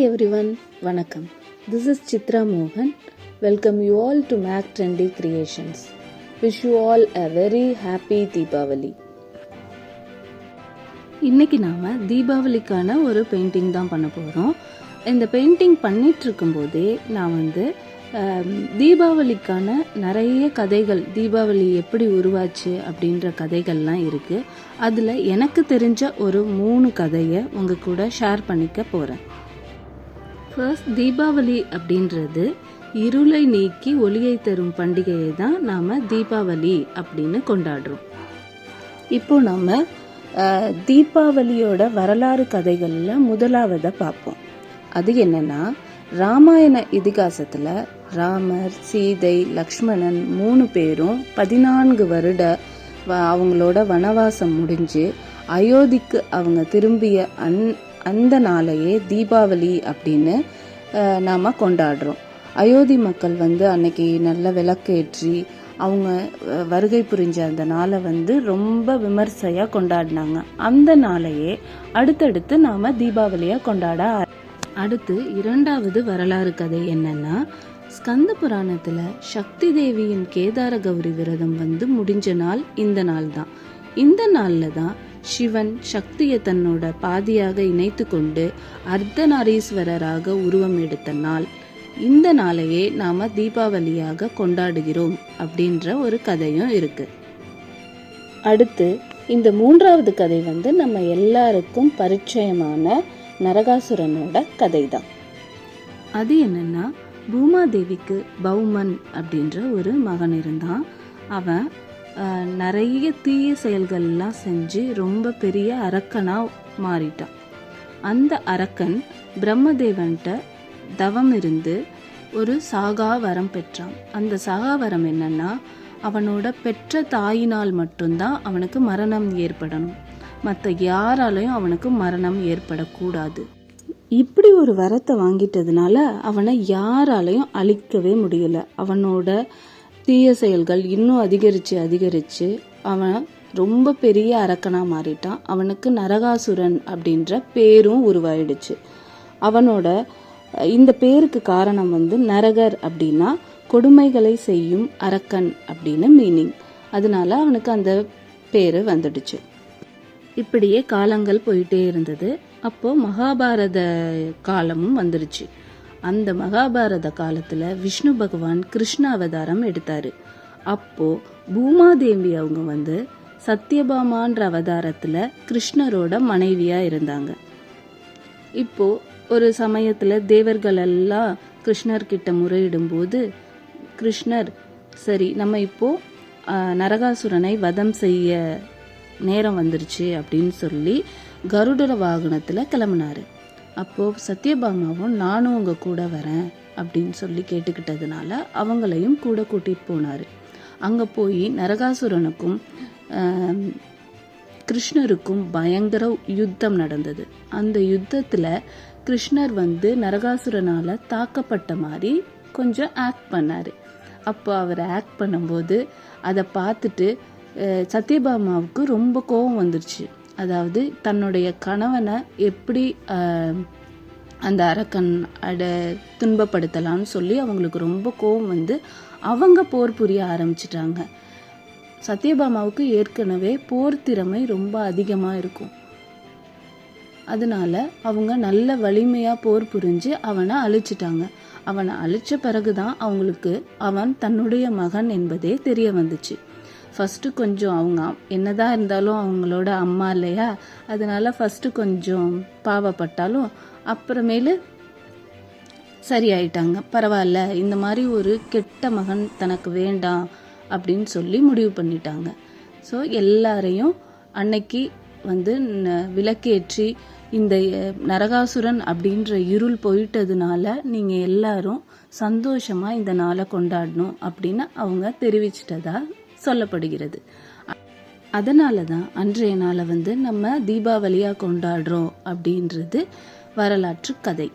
everyone, Vanakkam. This is Chitra Mohan. Welcome you all to Trendy Creations. Wish you all a very happy Deepavali. இன்னைக்கு நாம தீபாவளிக்கான ஒரு painting தான் பண்ண போறோம். இந்த பெயிண்டிங் பண்ணிட்டு இருக்கும்போதே நான் தீபாவளிக்கான நிறைய கதைகள், தீபாவளி எப்படி உருவாச்சு அப்படின்ற கதைகள்லாம் இருக்கு. அதுல எனக்கு தெரிஞ்ச ஒரு 3 கதையை உங்க கூட ஷேர் பண்ணிக்க போறேன். ஃபர்ஸ்ட், தீபாவளி அப்படின்றது இருளை நீக்கி ஒளியை தரும் பண்டிகையை தான் நாம தீபாவளி அப்படின்னு கொண்டாடுறோம். இப்போ நம்ம தீபாவளியோட வரலாறு கதைகள்ல முதலாவதை பார்ப்போம். அது என்னன்னா, ராமாயண இதிகாசத்துல ராமர், சீதை, லக்ஷ்மணன் 3 பேரும் 14 வருட அவங்களோட வனவாசம் முடிஞ்சு அயோத்திக்கு அவங்க திரும்பிய அந்த நாளையே தீபாவளி அப்படின்னு நாம் கொண்டாடுறோம். அயோத்தி மக்கள் அன்னைக்கு நல்ல விளக்கேற்றி அவங்க வருகை புரிஞ்ச அந்த நாளை ரொம்ப விமர்சையாக கொண்டாடினாங்க. அந்த நாளையே அடுத்தடுத்து நாம் தீபாவளியாக கொண்டாட. அடுத்து 2வது வரலாறு கதை என்னன்னா, ஸ்கந்த புராணத்துல சக்தி தேவியின் கேதார கௌரி விரதம் முடிஞ்ச நாள் இந்த நாள் தான். இந்த நாள்ல தான் சிவன் சக்தியை தன்னோட பாதியாக இணைத்து கொண்டு அர்த்தநாரீஸ்வரராக உருவம் எடுத்த நாள். இந்த நாளையே நாம தீபாவளியாக கொண்டாடுகிறோம் அப்படின்ற ஒரு கதையும் இருக்கு. அடுத்து இந்த 3வது கதை நம்ம எல்லாருக்கும் பரிச்சயமான நரகாசுரனோட கதை தான். அது என்னன்னா, பூமாதேவிக்கு பௌமன் அப்படின்ற ஒரு மகன் இருந்தான். அவன் நிறைய தீய செயல்கள்லாம் செஞ்சு ரொம்ப பெரிய அரக்கனா மாறிட்டான். அந்த அரக்கன் பிரம்மதேவன்கிட்ட தவம் இருந்து ஒரு சாகாவரம் பெற்றான். அந்த சாகாவரம் என்னன்னா, அவனோட பெற்ற தாயினால் மட்டும்தான் அவனுக்கு மரணம் ஏற்படணும், மற்ற யாராலையும் அவனுக்கு மரணம் ஏற்படக்கூடாது. இப்படி ஒரு வரத்தை வாங்கிட்டதுனால அவனை யாராலையும் அழிக்கவே முடியல. அவனோட தீய செயல்கள் இன்னும் அதிகரிச்சு அவன் ரொம்ப பெரிய அரக்கனா மாறிட்டான். அவனுக்கு நரகாசுரன் அப்படின்ற பேரும் உருவாயிடுச்சு. அவனோட இந்த பேருக்கு காரணம் நரகர் அப்படின்னா கொடுமைகளை செய்யும் அரக்கன் அப்படின்னு மீனிங். அதனால அவனுக்கு அந்த பேரு வந்துடுச்சு. இப்படியே காலங்கள் போயிட்டே இருந்தது. அப்போ மகாபாரத காலமும் வந்துருச்சு. அந்த மகாபாரத காலத்துல விஷ்ணு பகவான் கிருஷ்ண அவதாரம் எடுத்தாரு. அப்போ பூமாதேவி அவங்க சத்யபாமான்ற அவதாரத்துல கிருஷ்ணரோட மனைவியா இருந்தாங்க. இப்போ ஒரு சமயத்துல தேவர்கள் எல்லாம் கிருஷ்ணர்கிட்ட முறையிடும் போது கிருஷ்ணர், சரி நம்ம இப்போ நரகாசுரனை வதம் செய்ய நேரம் வந்துருச்சு அப்படின்னு சொல்லி கருடர வாகனத்துல கிளம்பினாரு. அப்போ சத்யபாமாவும் நானும் உங்க கூட வரேன் அப்படின்னு சொல்லி கேட்டுக்கிட்டதுனால அவங்களையும் கூட கூட்டிட்டு போனாரு. அங்க போய் நரகாசுரனுக்கும் கிருஷ்ணருக்கும் பயங்கர யுத்தம் நடந்தது. அந்த யுத்தத்துல கிருஷ்ணர் நரகாசுரனால தாக்கப்பட்ட மாதிரி கொஞ்சம் ஆக்ட் பண்ணாரு. அப்போ அவர் ஆக்ட் பண்ணும்போது அதை பார்த்துட்டு சத்யபாமாவுக்கு ரொம்ப கோபம் வந்துருச்சு. அதாவது தன்னுடைய கணவனை எப்படி அந்த அரக்கன் துன்பப்படுத்தலாம்னு சொல்லி அவங்களுக்கு ரொம்ப கோபம் அவங்க போர் புரிய ஆரம்பிச்சிட்டாங்க. சத்யபாமாவுக்கு ஏற்கனவே போர் திறமை ரொம்ப அதிகமாக இருக்கும். அதனால அவங்க நல்ல வலிமையா போர் புரிஞ்சு அவனை அழிச்சிட்டாங்க. அவனை அழிச்ச பிறகுதான் அவங்களுக்கு அவன் தன்னுடைய மகன் என்பதே தெரிய வந்துச்சு. ஃபர்ஸ்ட் கொஞ்சம் அவங்க என்னதான் இருந்தாலும் அவங்களோட அம்மா இல்லையா, அதனால ஃபர்ஸ்ட் கொஞ்சம் பாவப்பட்டாலும் அப்புறமேலு சரியாயிட்டாங்க. பரவாயில்ல, இந்த மாதிரி ஒரு கெட்ட மகன் தனக்கு வேண்டாம் அப்படின்னு சொல்லி முடிவு பண்ணிட்டாங்க. ஸோ எல்லாரையும் அன்னைக்கு விளக்கேற்றி இந்த நரகாசுரன் அப்படின்ற இருள் போயிட்டதுனால நீங்க எல்லாரும் சந்தோஷமா இந்த நாளை கொண்டாடணும் அப்படின்னு அவங்க தெரிவிச்சிட்டதா சொல்லப்படுகிறது. அதனாலதான் அன்றைய நாளை நம்ம தீபாவளியா கொண்டாடுறோம் அப்படின்றது வரலாற்று கதை.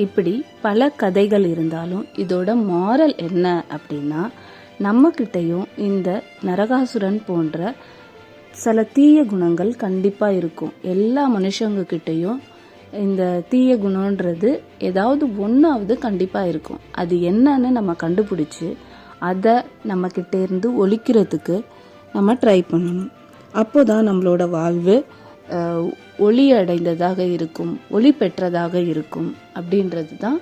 இப்படி பல கதைகள் இருந்தாலும் இதோட மாரல் என்ன அப்படின்னா, நம்ம கிட்டையும் இந்த நரகாசுரன் போன்ற சில தீய குணங்கள் கண்டிப்பா இருக்கும். எல்லா மனுஷங்க கிட்டையும் இந்த தீய குணன்றது ஏதாவது ஒன்றாவது கண்டிப்பாக இருக்கும். அது என்னன்னு நம்ம கண்டுபிடிச்சி அதை நம்மக்கிட்ட இருந்து ஒழிக்கிறதுக்கு நம்ம ட்ரை பண்ணணும். அப்போ தான் நம்மளோட வாழ்வு ஒளி அடைந்ததாக இருக்கும், ஒளி பெற்றதாக இருக்கும். அப்படின்றது தான்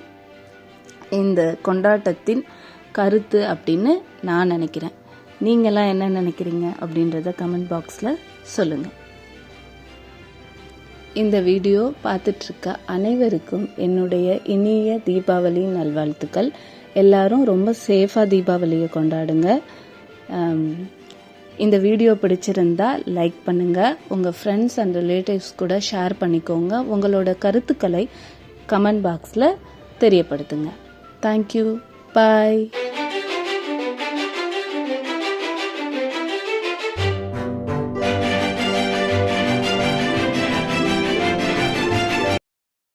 இந்த கொண்டாட்டத்தின் கருத்து அப்படின்னு நான் நினைக்கிறேன். நீங்களாம் என்ன நினைக்கிறீங்க அப்படின்றத கமெண்ட் பாக்ஸில் சொல்லுங்கள். இந்த வீடியோ பார்த்துட்ருக்க அனைவருக்கும் என்னுடைய இனிய தீபாவளி நல்வாழ்த்துக்கள். எல்லாரும் ரொம்ப சேஃபாக தீபாவளியை கொண்டாடுங்க. இந்த வீடியோ பிடிச்சிருந்தா லைக் பண்ணுங்கள், உங்கள் ஃப்ரெண்ட்ஸ் அண்ட் ரிலேட்டிவ்ஸ் கூட ஷேர் பண்ணிக்கோங்க. உங்களோட கருத்துக்களை கமெண்ட் பாக்ஸில் தெரியப்படுத்துங்க. தேங்க்யூ, பாய்.